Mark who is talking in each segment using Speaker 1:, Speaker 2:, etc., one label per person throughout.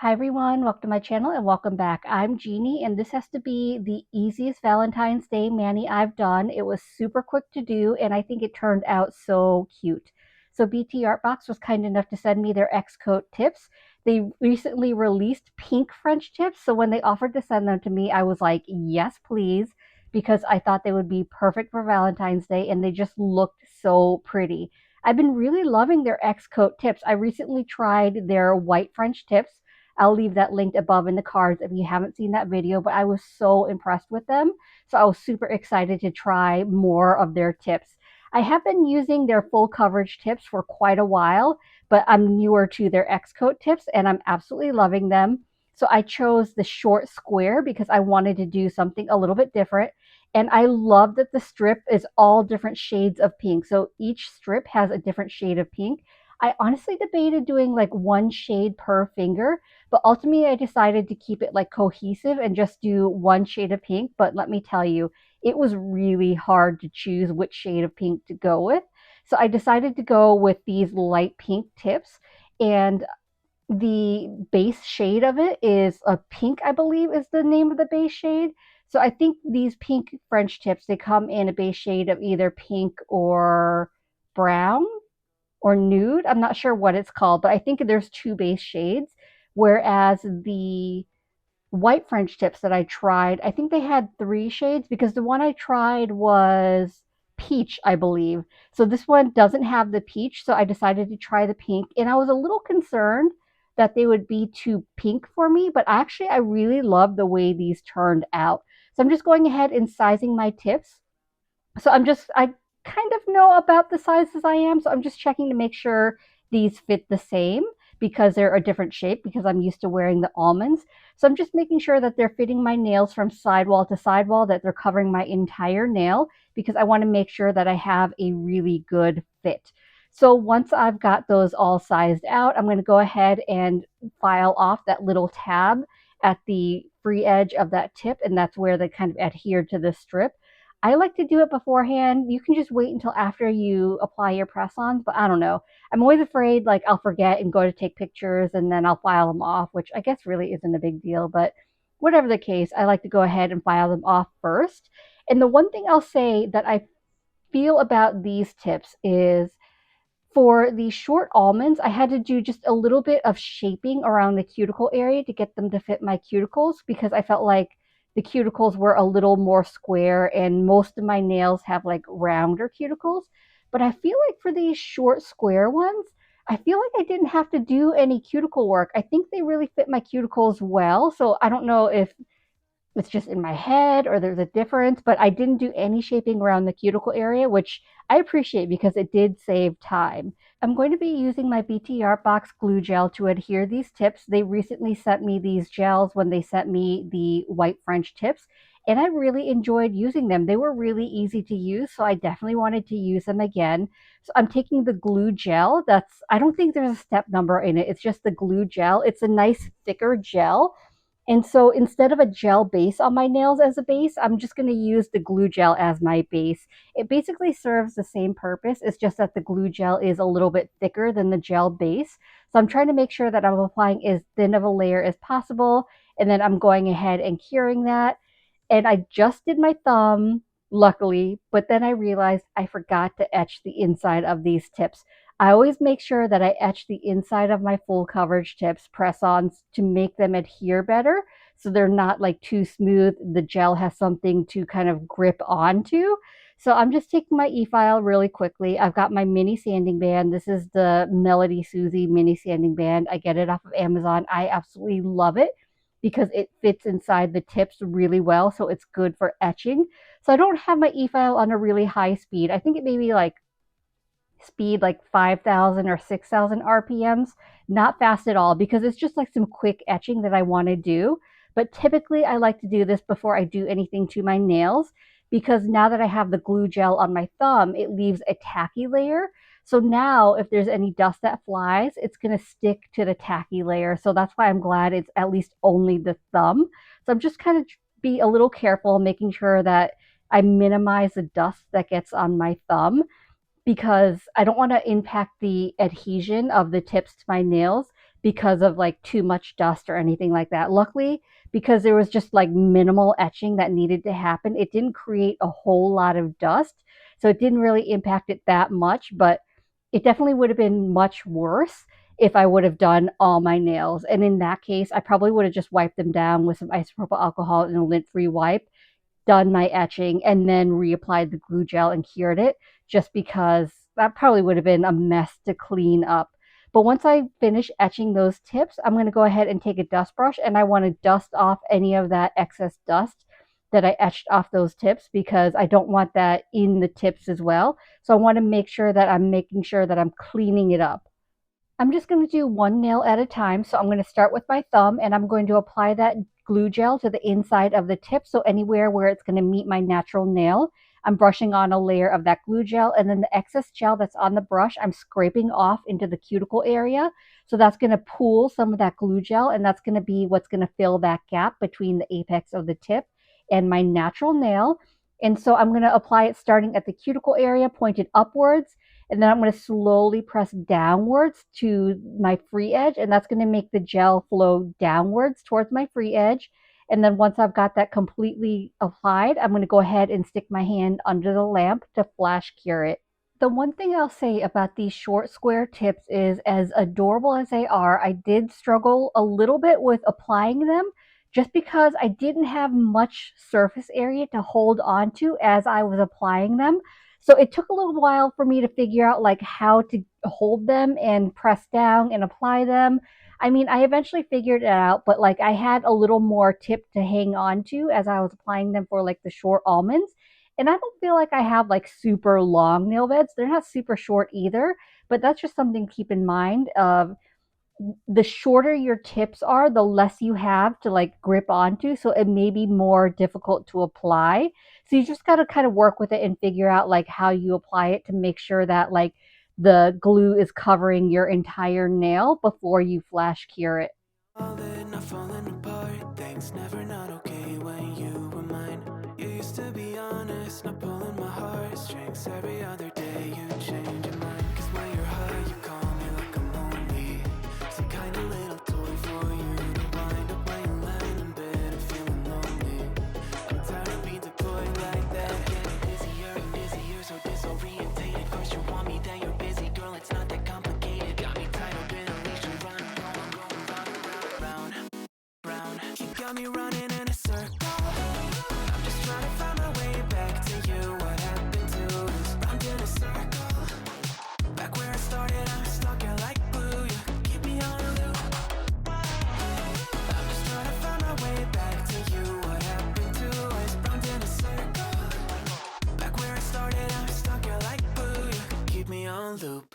Speaker 1: Hi everyone, welcome to my channel and welcome back. I'm Jeannie and this has to be the easiest Valentine's Day mani I've done. It was super quick to do and I think it turned out so cute. So BTArt Box was kind enough to send me their XCoat tips. They recently released pink French tips, so when they offered to send them to me, I was like, yes please, because I thought they would be perfect for Valentine's Day and they just looked so pretty. I've been really loving their XCoat tips. I recently tried their white French tips. I'll leave that linked above in the cards if you haven't seen that video, but I was so impressed with them. So I was super excited to try more of their tips. I have been using their full coverage tips for quite a while, but I'm newer to their XCoat tips and I'm absolutely loving them. So I chose the short square because I wanted to do something a little bit different. And I love that the strip is all different shades of pink. So each strip has a different shade of pink. I honestly debated doing like one shade per finger, but ultimately, I decided to keep it like cohesive and just do one shade of pink. But let me tell you, it was really hard to choose which shade of pink to go with. So I decided to go with these light pink tips. And the base shade of it is a pink, I believe is the name of the base shade. So I think these pink French tips, they come in a base shade of either pink or brown or nude. I'm not sure what it's called, but I think there's two base shades. Whereas the white French tips that I tried, I think they had three shades because the one I tried was peach, I believe. So this one doesn't have the peach, so I decided to try the pink. And I was a little concerned that they would be too pink for me, but actually I really love the way these turned out. So I'm just going ahead and sizing my tips. I kind of know about the sizes I am, so I'm just checking to make sure these fit the same because they're a different shape because I'm used to wearing the almonds. So I'm just making sure that they're fitting my nails from sidewall to sidewall, that they're covering my entire nail because I want to make sure that I have a really good fit. So once I've got those all sized out, I'm going to go ahead and file off that little tab at the free edge of that tip, and that's where they kind of adhere to the strip. I like to do it beforehand. You can just wait until after you apply your press-ons, but I don't know. I'm always afraid like I'll forget and go to take pictures and then I'll file them off, which I guess really isn't a big deal, but whatever the case, I like to go ahead and file them off first. And the one thing I'll say that I feel about these tips is for the short almonds, I had to do just a little bit of shaping around the cuticle area to get them to fit my cuticles because I felt like the cuticles were a little more square and most of my nails have like rounder cuticles. But I feel like for these short square ones, I feel like I didn't have to do any cuticle work. I think they really fit my cuticles well. So I don't know if it's just in my head or there's a difference, but I didn't do any shaping around the cuticle area, which I appreciate because it did save time. I'm going to be using my BTArt Box glue gel to adhere these tips. They recently sent me these gels when they sent me the white French tips, and I really enjoyed using them. They were really easy to use, so I definitely wanted to use them again. So I'm taking the glue gel. I don't think there's a step number in it. It's just the glue gel. It's a nice thicker gel, and so instead of a gel base on my nails as a base, I'm just going to use the glue gel as my base. It basically serves the same purpose. It's just that the glue gel is a little bit thicker than the gel base. So I'm trying to make sure that I'm applying as thin of a layer as possible. And then I'm going ahead and curing that. And I just did my thumb, luckily, but then I realized I forgot to etch the inside of these tips. I always make sure that I etch the inside of my full coverage tips press-ons to make them adhere better so they're not like too smooth. The gel has something to kind of grip onto. So I'm just taking my efile really quickly. I've got my mini sanding band. This is the Melody Susie mini sanding band. I get it off of Amazon. I absolutely love it because it fits inside the tips really well, so it's good for etching. So I don't have my efile on a really high speed. I think it may be like speed like 5,000 or 6,000 RPMs. Not fast at all because it's just like some quick etching that I want to do. But typically I like to do this before I do anything to my nails because now that I have the glue gel on my thumb, it leaves a tacky layer. So now if there's any dust that flies, it's going to stick to the tacky layer. So that's why I'm glad it's at least only the thumb. So I'm just kind of be a little careful, making sure that I minimize the dust that gets on my thumb because I don't want to impact the adhesion of the tips to my nails because of like too much dust or anything like that. Luckily, because there was just like minimal etching that needed to happen, it didn't create a whole lot of dust. So it didn't really impact it that much, but it definitely would have been much worse if I would have done all my nails. And in that case, I probably would have just wiped them down with some isopropyl alcohol and a lint-free wipe, done my etching, and then reapplied the glue gel and cured it, just because that probably would have been a mess to clean up. But once I finish etching those tips, I'm going to go ahead and take a dust brush, and I want to dust off any of that excess dust that I etched off those tips, because I don't want that in the tips as well. So I want to make sure that I'm making sure that I'm cleaning it up. I'm just going to do one nail at a time. So I'm going to start with my thumb, and I'm going to apply that glue gel to the inside of the tip. So anywhere where it's going to meet my natural nail, I'm brushing on a layer of that glue gel, and then the excess gel that's on the brush, I'm scraping off into the cuticle area. So that's going to pool some of that glue gel, and that's going to be what's going to fill that gap between the apex of the tip and my natural nail. And so I'm going to apply it starting at the cuticle area, pointed upwards, and then I'm going to slowly press downwards to my free edge, and that's going to make the gel flow downwards towards my free edge. And then once I've got that completely applied, I'm going to go ahead and stick my hand under the lamp to flash cure it. The one thing I'll say about these short square tips is, as adorable as they are, I did struggle a little bit with applying them, just because I didn't have much surface area to hold on to as I was applying them. So it took a little while for me to figure out like how to hold them and press down and apply them. I mean, I eventually figured it out, but like I had a little more tip to hang on to as I was applying them for like the short almonds. And I don't feel like I have like super long nail beds. They're not super short either, but that's just something to keep in mind. The shorter your tips are, the less you have to like grip onto. So it may be more difficult to apply. So you just got to kind of work with it and figure out like how you apply it to make sure that like the glue is covering your entire nail before you flash cure it.
Speaker 2: Falling apart, things never not okay when you were mine. You used to be honest, not pulling my heartstrings. Every other day you change your mind. Cause when you're high, you call me like I'm lonely. Some kind of little toy for you to wind up when you land in bed and feeling lonely. I'm tired of being deployed like that. Getting busier and busier, so disorientated. First you want me, then you're busy. Girl, it's not that complicated. Got me tied up in a leash and run, round, round. You got me running in a circle. I'm just trying to find my way back to you. What happened to us? Round in a circle. Back where I started, I'm stuck here like glue. You keep me on a loop. I'm just trying to find my way back to you. What happened to us? Round in a circle. Back where I started, I'm stuck here like glue. You keep me on loop.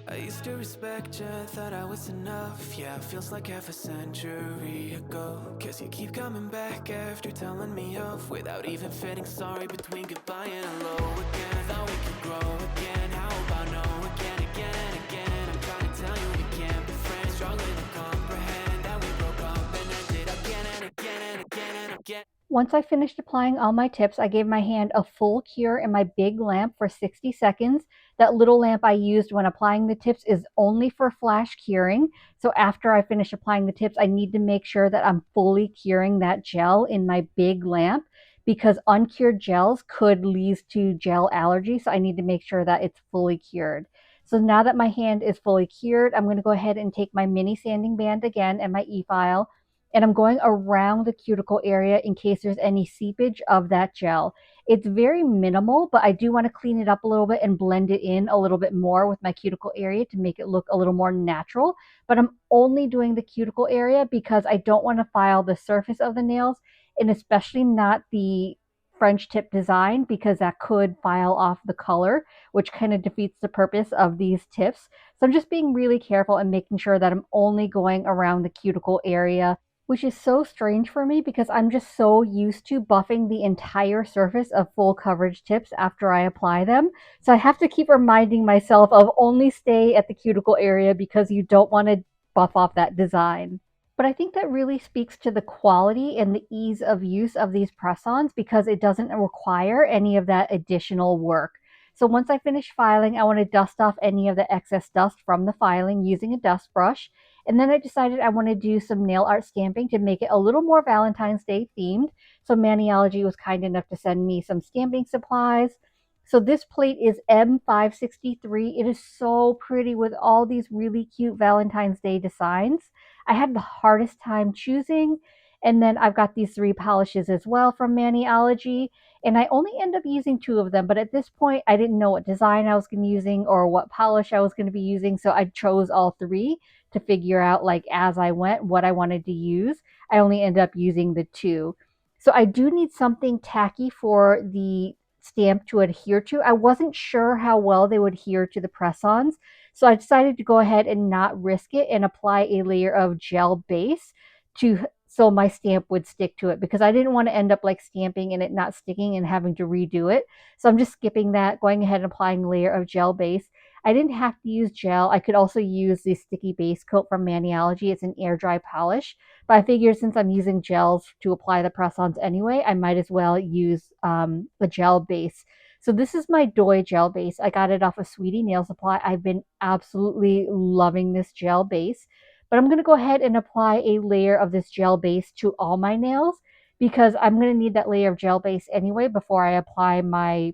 Speaker 2: I used to respect you, thought I was enough. Yeah, feels like half a century ago. Guess you keep coming back after telling me off, without even fitting sorry between goodbye and hello again. Thought we could grow again, how about no again, again and again. I'm trying to tell you we can't be friends, struggling to comprehend that we broke up and ended again and again and again and again.
Speaker 1: Once I finished applying all my tips, I gave my hand a full cure in my big lamp for 60 seconds. That little lamp I used when applying the tips is only for flash curing. So after I finish applying the tips, I need to make sure that I'm fully curing that gel in my big lamp, because uncured gels could lead to gel allergy. So I need to make sure that it's fully cured. So now that my hand is fully cured, I'm going to go ahead and take my mini sanding band again and my efile, and I'm going around the cuticle area in case there's any seepage of that gel. It's very minimal, but I do want to clean it up a little bit and blend it in a little bit more with my cuticle area to make it look a little more natural. But I'm only doing the cuticle area because I don't want to file the surface of the nails, and especially not the French tip design, because that could file off the color, which kind of defeats the purpose of these tips. So I'm just being really careful and making sure that I'm only going around the cuticle area. which is so strange for me because I'm just so used to buffing the entire surface of full coverage tips after I apply them. So I have to keep reminding myself of only stay at the cuticle area because you don't want to buff off that design. But I think that really speaks to the quality and the ease of use of these press-ons because it doesn't require any of that additional work. So once I finish filing, I want to dust off any of the excess dust from the filing using a dust brush. And then I decided I want to do some nail art stamping to make it a little more Valentine's Day themed. So Maniology was kind enough to send me some stamping supplies. So this plate is M563. It is so pretty with all these really cute Valentine's Day designs. I had the hardest time choosing. And then I've got these 3 polishes as well from Maniology. And I only end up using 2 of them. But at this point, I didn't know what design I was going to be using or what polish I was going to be using. So I chose all 3 to figure out, like, as I went, what I wanted to use. I only ended up using the 2. So I do need something tacky for the stamp to adhere to. I wasn't sure how well they would adhere to the press-ons. So I decided to go ahead and not risk it and apply a layer of gel base to so my stamp would stick to it because I didn't want to end up like stamping and it not sticking and having to redo it. So I'm just skipping that, going ahead and applying a layer of gel base. I didn't have to use gel. I could also use the sticky base coat from Maniology. It's an air dry polish. But I figured since I'm using gels to apply the press-ons anyway, I might as well use the gel base. So this is my Doi gel base. I got it off of Sweetie Nail Supply. I've been absolutely loving this gel base. But I'm going to go ahead and apply a layer of this gel base to all my nails because I'm going to need that layer of gel base anyway before I apply my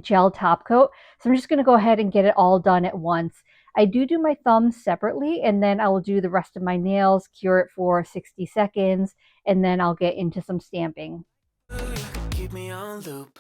Speaker 1: gel top coat. So I'm just going to go ahead and get it all done at once. I do my thumbs separately and then I will do the rest of my nails, cure it for 60 seconds, and then I'll get into some stamping.
Speaker 2: Keep me on loop.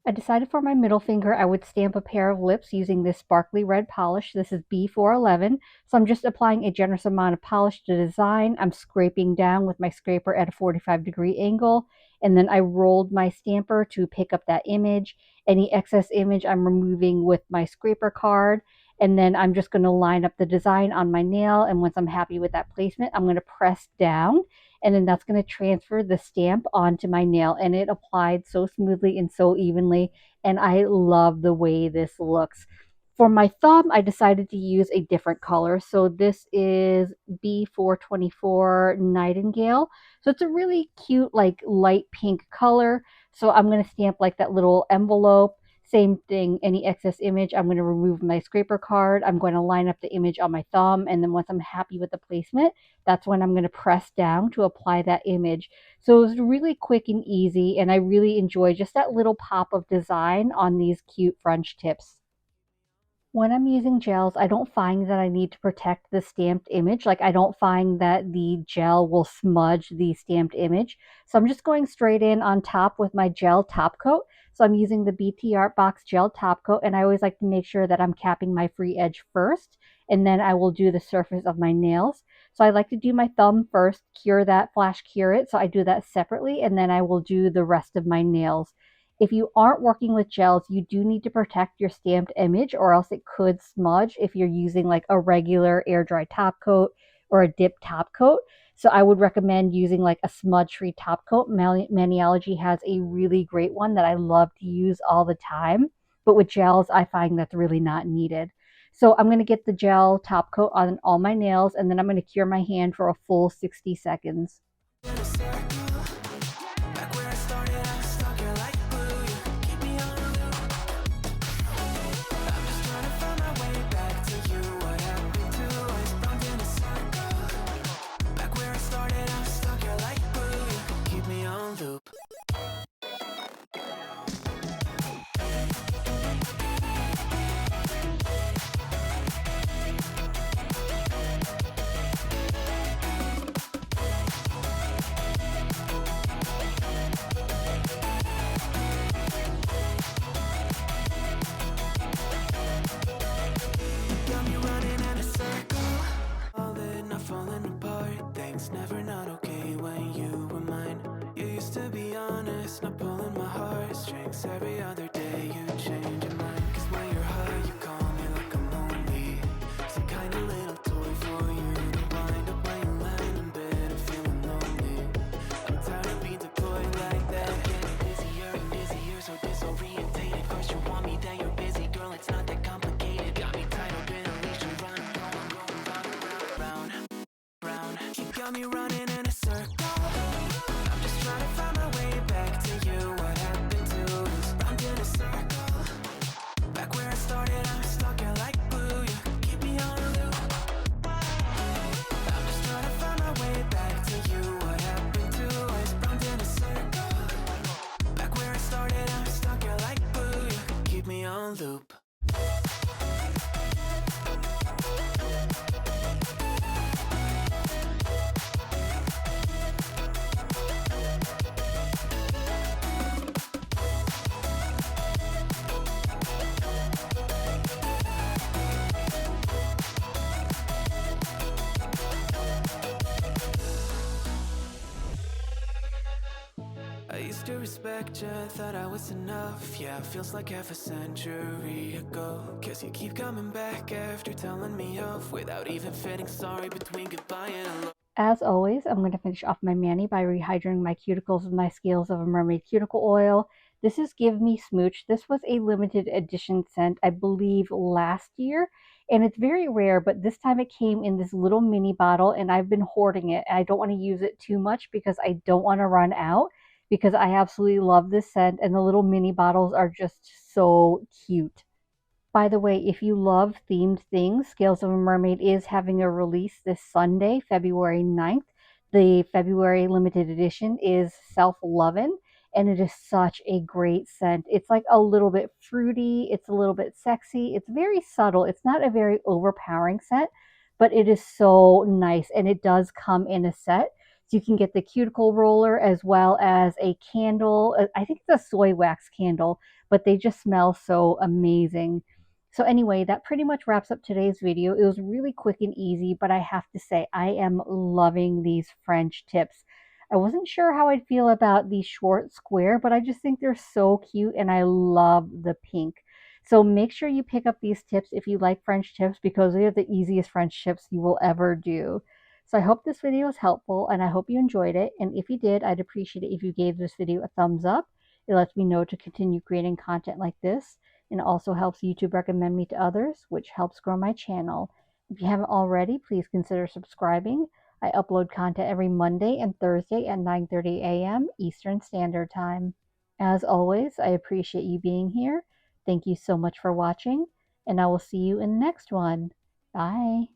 Speaker 1: I decided for my middle finger I would stamp a pair of lips using this sparkly red polish. This is B411. So I'm just applying a generous amount of polish to the design. I'm scraping down with my scraper at a 45-degree angle. And then I rolled my stamper to pick up that image. Any excess image I'm removing with my scraper card. And then I'm just going to line up the design on my nail. And once I'm happy with that placement, I'm going to press down, and then that's going to transfer the stamp onto my nail, and it applied so smoothly and so evenly, and I love the way this looks. For my thumb, I decided to use a different color. So this is B424 Nightingale. So it's a really cute, like light pink color. So I'm going to stamp like that little envelope. Same thing, any excess image, I'm going to remove my scraper card. I'm going to line up the image on my thumb. And then once I'm happy with the placement, that's when I'm going to press down to apply that image. So it was really quick and easy. And I really enjoy just that little pop of design on these cute French tips. When I'm using gels, I don't find that I need to protect the stamped image. Like, I don't find that the gel will smudge the stamped image. So I'm just going straight in on top with my gel top coat. So I'm using the BTArt Box gel top coat, and I always like to make sure that I'm capping my free edge first, and then I will do the surface of my nails. So I like to do my thumb first, cure that, flash cure it. So I do that separately, and then I will do the rest of my nails. If you aren't working with gels, you do need to protect your stamped image or else it could smudge if you're using like a regular air dry top coat or a dip top coat. So I would recommend using like a smudge-free top coat. Maniology has a really great one that I love to use all the time. But with gels, I find that's really not needed. So I'm going to get the gel top coat on all my nails, and then I'm going to cure my hand for a full 60 seconds.
Speaker 2: got me running in a circle. I'm just trying to find my way back to you. What happened to us? Round in a circle. Back where I started, I'm stuck here like glue. You keep me on a loop. I'm just trying to find my way back to you. What happened to us? Round in a circle. Back where I started, I'm stuck here like glue. You keep me on loop. I used to respect you, thought I was enough. Yeah, feels like half a century ago. Guess you keep coming back after telling me off, without even feeling sorry between goodbye and hello.
Speaker 1: As always, I'm going to finish off my mani by rehydrating my cuticles with my scales of a Mermaid cuticle oil. This is Give Me Smooch. This was a limited edition scent, I believe, last year. And it's very rare, but this time it came in this little mini bottle, and I've been hoarding it. I don't want to use it too much because I don't want to run out, because I absolutely love this scent, and the little mini bottles are just so cute. By the way, if you love themed things, Scales of a Mermaid is having a release this Sunday, February 9th. The February limited edition is Self Lovin', and it is such a great scent. It's like a little bit fruity, it's a little bit sexy, it's very subtle. It's not a very overpowering scent, but it is so nice, and it does come in a set. So you can get the cuticle roller as well as a candle. I think it's a soy wax candle, but they just smell so amazing. So anyway, that pretty much wraps up today's video. It was really quick and easy, but I have to say, I am loving these French tips. I wasn't sure how I'd feel about the short square, but I just think they're so cute, and I love the pink. So make sure you pick up these tips if you like French tips, because they are the easiest French tips you will ever do. So I hope this video was helpful, and I hope you enjoyed it. And if you did, I'd appreciate it if you gave this video a thumbs up. It lets me know to continue creating content like this, and also helps YouTube recommend me to others, which helps grow my channel. If you haven't already, please consider subscribing. I upload content every Monday and Thursday at 9:30 a.m. Eastern Standard Time. As always, I appreciate you being here. Thank you so much for watching, and I will see you in the next one. Bye.